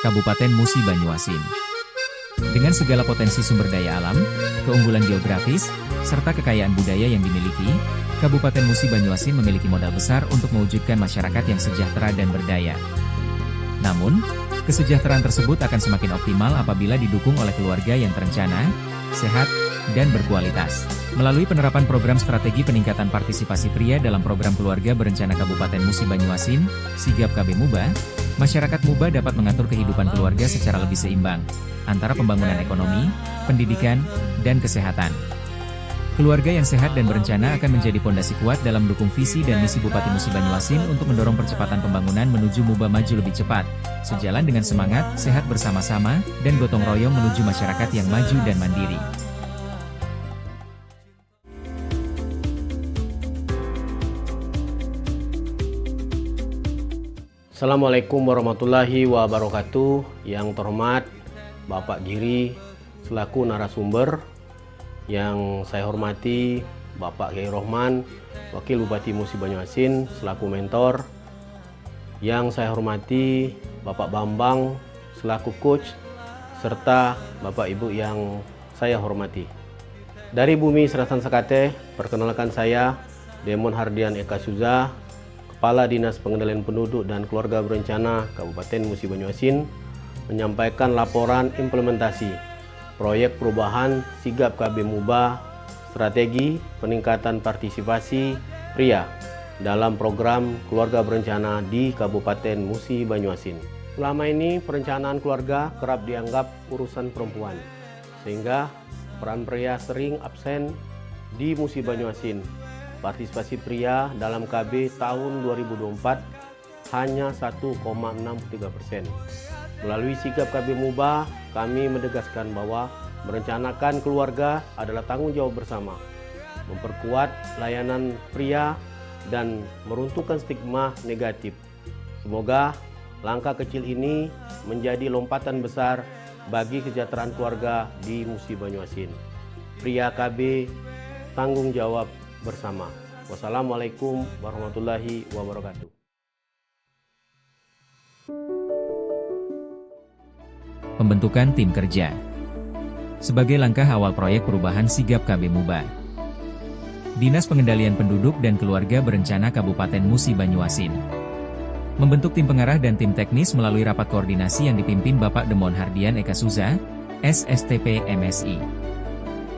Kabupaten Musi Banyuasin. Dengan segala potensi sumber daya alam, keunggulan geografis, serta kekayaan budaya yang dimiliki, Kabupaten Musi Banyuasin memiliki modal besar untuk mewujudkan masyarakat yang sejahtera dan berdaya. Namun, kesejahteraan tersebut akan semakin optimal apabila didukung oleh keluarga yang terencana, sehat, dan berkualitas. Melalui penerapan program strategi peningkatan partisipasi pria dalam program keluarga berencana Kabupaten Musi Banyuasin, Sigap KB Muba, masyarakat Muba dapat mengatur kehidupan keluarga secara lebih seimbang, antara pembangunan ekonomi, pendidikan, dan kesehatan. Keluarga yang sehat dan berencana akan menjadi pondasi kuat dalam mendukung visi dan misi Bupati Musi Banyuasin untuk mendorong percepatan pembangunan menuju Muba maju lebih cepat, sejalan dengan semangat, sehat bersama-sama, dan gotong royong menuju masyarakat yang maju dan mandiri. Assalamualaikum warahmatullahi wabarakatuh. Yang terhormat Bapak Giri selaku narasumber, yang saya hormati Bapak Kiai Rohman, Wakil Bupati Musi Banyuasin selaku mentor, yang saya hormati Bapak Bambang selaku coach, serta Bapak Ibu yang saya hormati. Dari Bumi Serasan Sekate, perkenalkan saya Demon Hardian Eka Suza, Kepala Dinas Pengendalian Penduduk dan Keluarga Berencana Kabupaten Musi Banyuasin, menyampaikan laporan implementasi proyek perubahan Sigap KB Muba strategi peningkatan partisipasi pria dalam program keluarga berencana di Kabupaten Musi Banyuasin. Selama ini perencanaan keluarga kerap dianggap urusan perempuan, sehingga peran pria sering absen di Musi Banyuasin. Partisipasi pria dalam KB tahun 2024 hanya 1,63%. Melalui Sigap KB Muba, kami menegaskan bahwa merencanakan keluarga adalah tanggung jawab bersama, memperkuat layanan pria, dan meruntuhkan stigma negatif. Semoga langkah kecil ini menjadi lompatan besar bagi kesejahteraan keluarga di Musi Banyuasin. Pria KB, tanggung jawab bersama. Wassalamualaikum warahmatullahi wabarakatuh. Pembentukan tim kerja sebagai langkah awal proyek perubahan Sigap KB Muba. Dinas Pengendalian Penduduk dan Keluarga Berencana Kabupaten Musi Banyuasin membentuk tim pengarah dan tim teknis melalui rapat koordinasi yang dipimpin Bapak Demon Hardian Eka Suza, SSTP MSI.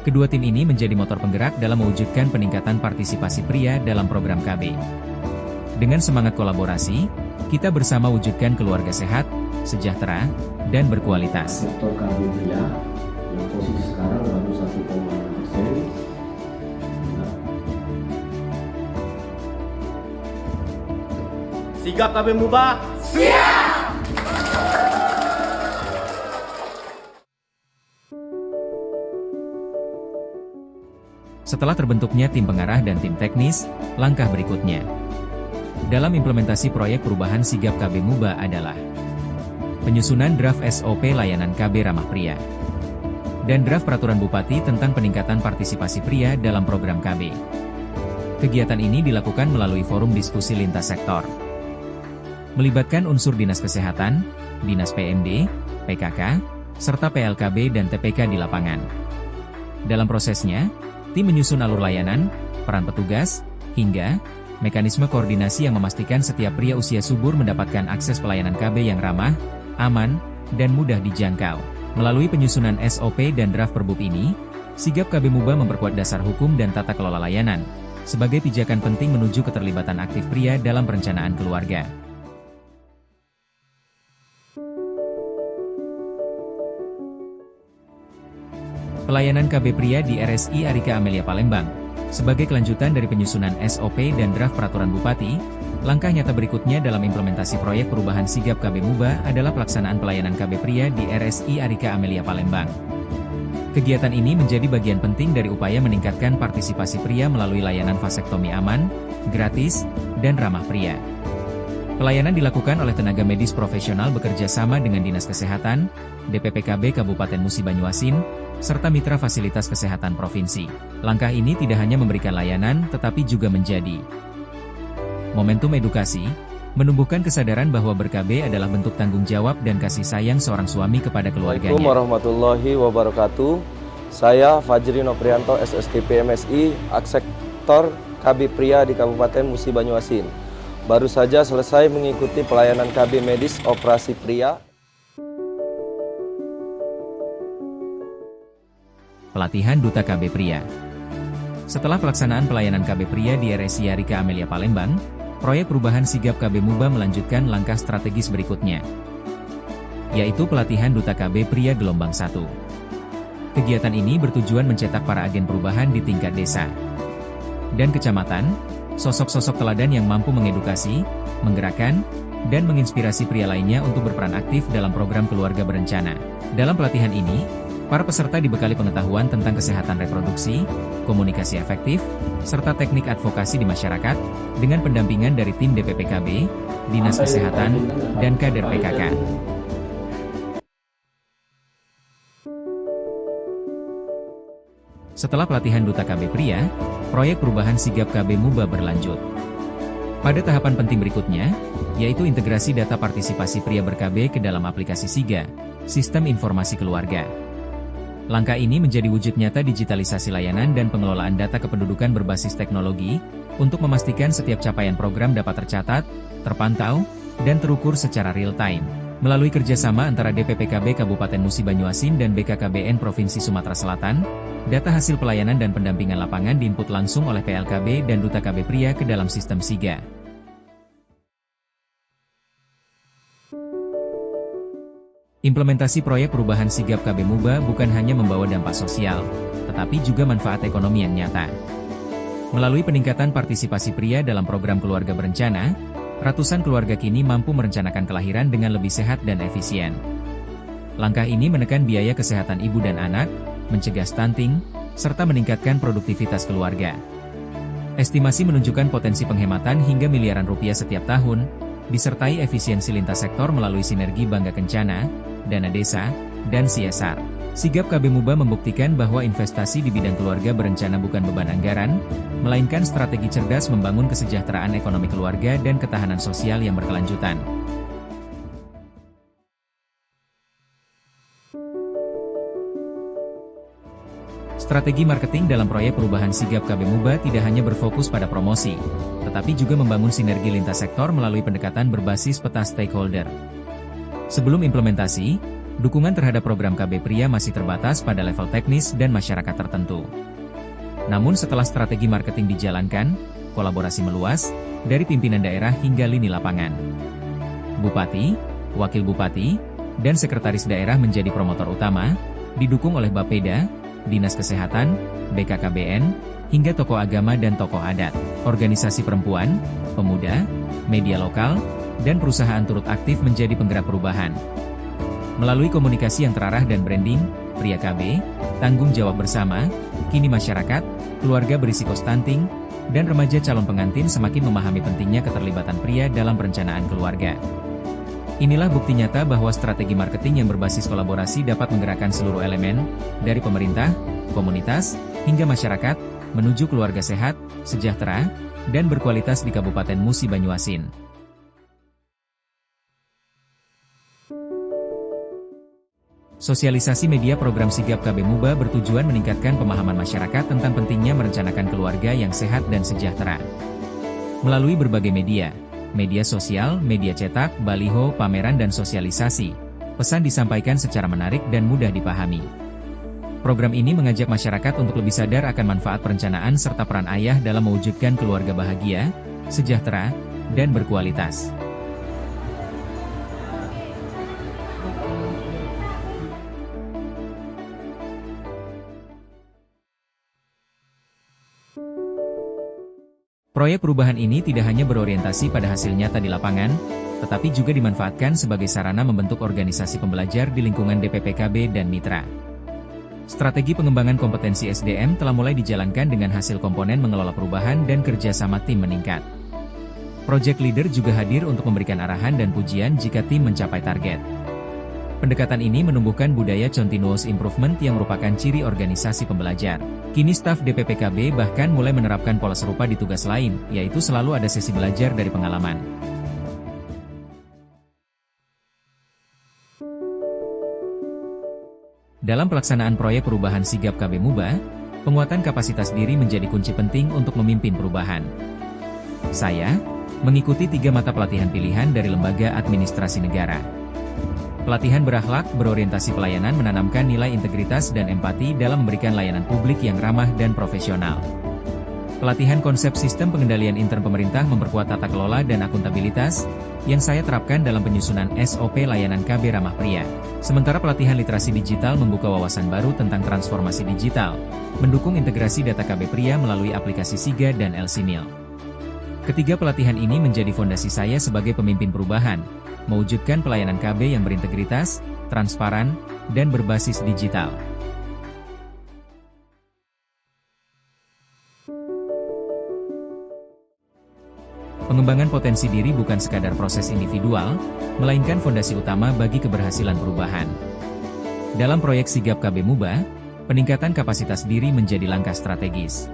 Kedua tim ini menjadi motor penggerak dalam mewujudkan peningkatan partisipasi pria dalam program KB. Dengan semangat kolaborasi, kita bersama wujudkan keluarga sehat, sejahtera, dan berkualitas. Sektor KB pria yang posisi sekarang baru 1,6%. Sigap KB Muba, siap! Setelah terbentuknya tim pengarah dan tim teknis, langkah berikutnya dalam implementasi proyek perubahan Sigap KB Muba adalah penyusunan draft SOP layanan KB ramah pria dan draft peraturan Bupati tentang peningkatan partisipasi pria dalam program KB. Kegiatan ini dilakukan melalui forum diskusi lintas sektor, melibatkan unsur Dinas Kesehatan, Dinas PMD, PKK, serta PLKB dan TPK di lapangan. Dalam prosesnya, tim menyusun alur layanan, peran petugas, hingga mekanisme koordinasi yang memastikan setiap pria usia subur mendapatkan akses pelayanan KB yang ramah, aman, dan mudah dijangkau. Melalui penyusunan SOP dan draft Perbub ini, Sigap KB Muba memperkuat dasar hukum dan tata kelola layanan, sebagai pijakan penting menuju keterlibatan aktif pria dalam perencanaan keluarga. Pelayanan KB pria di RSI Arika Amelia Palembang. Sebagai kelanjutan dari penyusunan SOP dan draft peraturan Bupati, langkah nyata berikutnya dalam implementasi proyek perubahan Sigap KB Muba adalah pelaksanaan pelayanan KB pria di RSI Arika Amelia Palembang. Kegiatan ini menjadi bagian penting dari upaya meningkatkan partisipasi pria melalui layanan vasektomi aman, gratis, dan ramah pria. Pelayanan dilakukan oleh tenaga medis profesional bekerja sama dengan Dinas Kesehatan, DPPKB Kabupaten Musi Banyuasin, serta mitra fasilitas kesehatan provinsi. Langkah ini tidak hanya memberikan layanan, tetapi juga menjadi momentum edukasi, menumbuhkan kesadaran bahwa ber-KB adalah bentuk tanggung jawab dan kasih sayang seorang suami kepada keluarganya. Assalamualaikum warahmatullahi wabarakatuh. Saya Fajri Noprianto, SSTP MSI, Aksektor KB Pria di Kabupaten Musi Banyuasin. Baru saja selesai mengikuti pelayanan KB medis operasi pria. Pelatihan Duta KB Pria. Setelah pelaksanaan pelayanan KB Pria di RSI Rika Amelia Palembang, proyek perubahan sigap KB Muba melanjutkan langkah strategis berikutnya, yaitu pelatihan Duta KB Pria Gelombang 1. Kegiatan ini bertujuan mencetak para agen perubahan di tingkat desa dan kecamatan, sosok-sosok teladan yang mampu mengedukasi, menggerakkan, dan menginspirasi pria lainnya untuk berperan aktif dalam program keluarga berencana. Dalam pelatihan ini, para peserta dibekali pengetahuan tentang kesehatan reproduksi, komunikasi efektif, serta teknik advokasi di masyarakat, dengan pendampingan dari tim DPPKB, Dinas Kesehatan, dan kader PKK. Setelah pelatihan Duta KB Pria, proyek perubahan sigap KB Muba berlanjut pada tahapan penting berikutnya, yaitu integrasi data partisipasi pria ber-KB ke dalam aplikasi SIGA, Sistem Informasi Keluarga. Langkah ini menjadi wujud nyata digitalisasi layanan dan pengelolaan data kependudukan berbasis teknologi, untuk memastikan setiap capaian program dapat tercatat, terpantau, dan terukur secara real-time. Melalui kerjasama antara DPPKB Kabupaten Musi Banyuasin dan BKKBN Provinsi Sumatera Selatan, data hasil pelayanan dan pendampingan lapangan diinput langsung oleh PLKB dan Duta KB Pria ke dalam sistem SIGA. Implementasi proyek perubahan sigap KB Muba bukan hanya membawa dampak sosial, tetapi juga manfaat ekonomi yang nyata. Melalui peningkatan partisipasi pria dalam program keluarga berencana, ratusan keluarga kini mampu merencanakan kelahiran dengan lebih sehat dan efisien. Langkah ini menekan biaya kesehatan ibu dan anak, mencegah stunting, serta meningkatkan produktivitas keluarga. Estimasi menunjukkan potensi penghematan hingga miliaran rupiah setiap tahun, disertai efisiensi lintas sektor melalui sinergi Bangga Kencana, dana desa, dan CSR. Sigap KB Muba membuktikan bahwa investasi di bidang keluarga berencana bukan beban anggaran, melainkan strategi cerdas membangun kesejahteraan ekonomi keluarga dan ketahanan sosial yang berkelanjutan. Strategi marketing dalam proyek perubahan sigap KB Muba tidak hanya berfokus pada promosi, tetapi juga membangun sinergi lintas sektor melalui pendekatan berbasis peta stakeholder. Sebelum implementasi, dukungan terhadap program KB Pria masih terbatas pada level teknis dan masyarakat tertentu. Namun setelah strategi marketing dijalankan, kolaborasi meluas, dari pimpinan daerah hingga lini lapangan. Bupati, Wakil Bupati, dan Sekretaris Daerah menjadi promotor utama, didukung oleh Bapeda, Dinas Kesehatan, BKKBN, hingga tokoh agama dan tokoh adat, organisasi perempuan, pemuda, media lokal, dan perusahaan turut aktif menjadi penggerak perubahan. Melalui komunikasi yang terarah dan branding, Pria KB, tanggung jawab bersama, kini masyarakat, keluarga berisiko stunting, dan remaja calon pengantin semakin memahami pentingnya keterlibatan pria dalam perencanaan keluarga. Inilah bukti nyata bahwa strategi marketing yang berbasis kolaborasi dapat menggerakkan seluruh elemen, dari pemerintah, komunitas, hingga masyarakat, menuju keluarga sehat, sejahtera, dan berkualitas di Kabupaten Musi Banyuasin. Sosialisasi media program sigap KB Muba bertujuan meningkatkan pemahaman masyarakat tentang pentingnya merencanakan keluarga yang sehat dan sejahtera. Melalui berbagai media sosial, media cetak, baliho, pameran dan sosialisasi, pesan disampaikan secara menarik dan mudah dipahami. Program ini mengajak masyarakat untuk lebih sadar akan manfaat perencanaan serta peran ayah dalam mewujudkan keluarga bahagia, sejahtera, dan berkualitas. Proyek perubahan ini tidak hanya berorientasi pada hasil nyata di lapangan, tetapi juga dimanfaatkan sebagai sarana membentuk organisasi pembelajar di lingkungan DPPKB dan mitra. Strategi pengembangan kompetensi SDM telah mulai dijalankan dengan hasil komponen mengelola perubahan dan kerjasama tim meningkat. Project Leader juga hadir untuk memberikan arahan dan pujian jika tim mencapai target. Pendekatan ini menumbuhkan budaya continuous improvement yang merupakan ciri organisasi pembelajar. Kini staf DPPKB bahkan mulai menerapkan pola serupa di tugas lain, yaitu selalu ada sesi belajar dari pengalaman. Dalam pelaksanaan proyek perubahan sigap KB Muba, penguatan kapasitas diri menjadi kunci penting untuk memimpin perubahan. Saya mengikuti 3 mata pelatihan pilihan dari Lembaga Administrasi Negara. Pelatihan berakhlak, berorientasi pelayanan menanamkan nilai integritas dan empati dalam memberikan layanan publik yang ramah dan profesional. Pelatihan konsep sistem pengendalian intern pemerintah memperkuat tata kelola dan akuntabilitas, yang saya terapkan dalam penyusunan SOP layanan KB Ramah Pria. Sementara pelatihan literasi digital membuka wawasan baru tentang transformasi digital, mendukung integrasi data KB Pria melalui aplikasi SIGA dan LCMIL. Ketiga pelatihan ini menjadi fondasi saya sebagai pemimpin perubahan, mewujudkan pelayanan KB yang berintegritas, transparan, dan berbasis digital. Pengembangan potensi diri bukan sekadar proses individual, melainkan fondasi utama bagi keberhasilan perubahan. Dalam proyek sigap KB Muba, peningkatan kapasitas diri menjadi langkah strategis.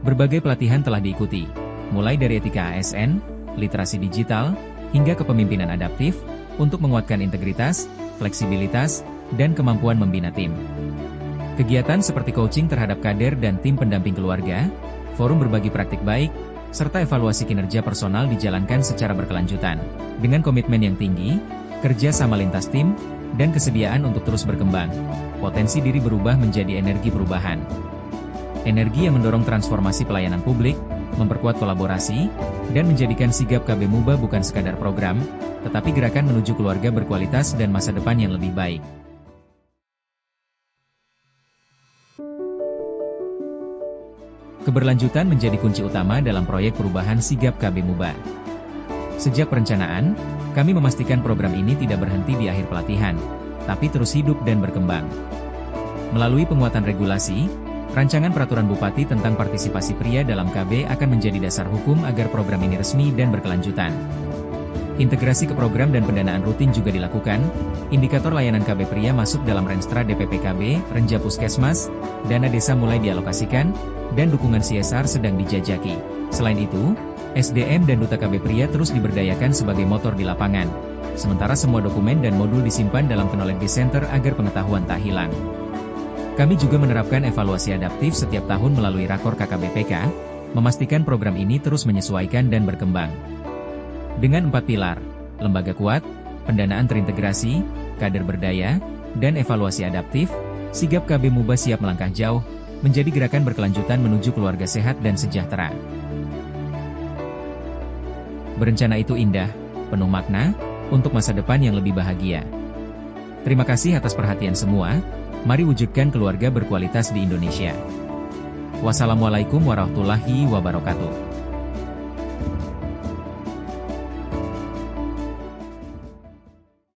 Berbagai pelatihan telah diikuti, mulai dari etika ASN, literasi digital, hingga kepemimpinan adaptif, untuk menguatkan integritas, fleksibilitas, dan kemampuan membina tim. Kegiatan seperti coaching terhadap kader dan tim pendamping keluarga, forum berbagi praktik baik, serta evaluasi kinerja personal dijalankan secara berkelanjutan. Dengan komitmen yang tinggi, kerja sama lintas tim, dan kesediaan untuk terus berkembang, potensi diri berubah menjadi energi perubahan. Energi yang mendorong transformasi pelayanan publik, memperkuat kolaborasi, dan menjadikan sigap KB Muba bukan sekadar program, tetapi gerakan menuju keluarga berkualitas dan masa depan yang lebih baik. Keberlanjutan menjadi kunci utama dalam proyek perubahan sigap KB Muba. Sejak perencanaan, kami memastikan program ini tidak berhenti di akhir pelatihan, tapi terus hidup dan berkembang. Melalui penguatan regulasi, rancangan peraturan Bupati tentang partisipasi pria dalam KB akan menjadi dasar hukum agar program ini resmi dan berkelanjutan. Integrasi ke program dan pendanaan rutin juga dilakukan, indikator layanan KB pria masuk dalam Renstra DPPKB, Renja Puskesmas, dana desa mulai dialokasikan, dan dukungan CSR sedang dijajaki. Selain itu, SDM dan Duta KB pria terus diberdayakan sebagai motor di lapangan, sementara semua dokumen dan modul disimpan dalam Knowledge Center agar pengetahuan tak hilang. Kami juga menerapkan evaluasi adaptif setiap tahun melalui Rakor KKBPK, memastikan program ini terus menyesuaikan dan berkembang. Dengan 4 pilar, lembaga kuat, pendanaan terintegrasi, kader berdaya, dan evaluasi adaptif, sigap KB Muba siap melangkah jauh, menjadi gerakan berkelanjutan menuju keluarga sehat dan sejahtera. Berencana itu indah, penuh makna, untuk masa depan yang lebih bahagia. Terima kasih atas perhatian semua, mari wujudkan keluarga berkualitas di Indonesia. Wassalamualaikum warahmatullahi wabarakatuh.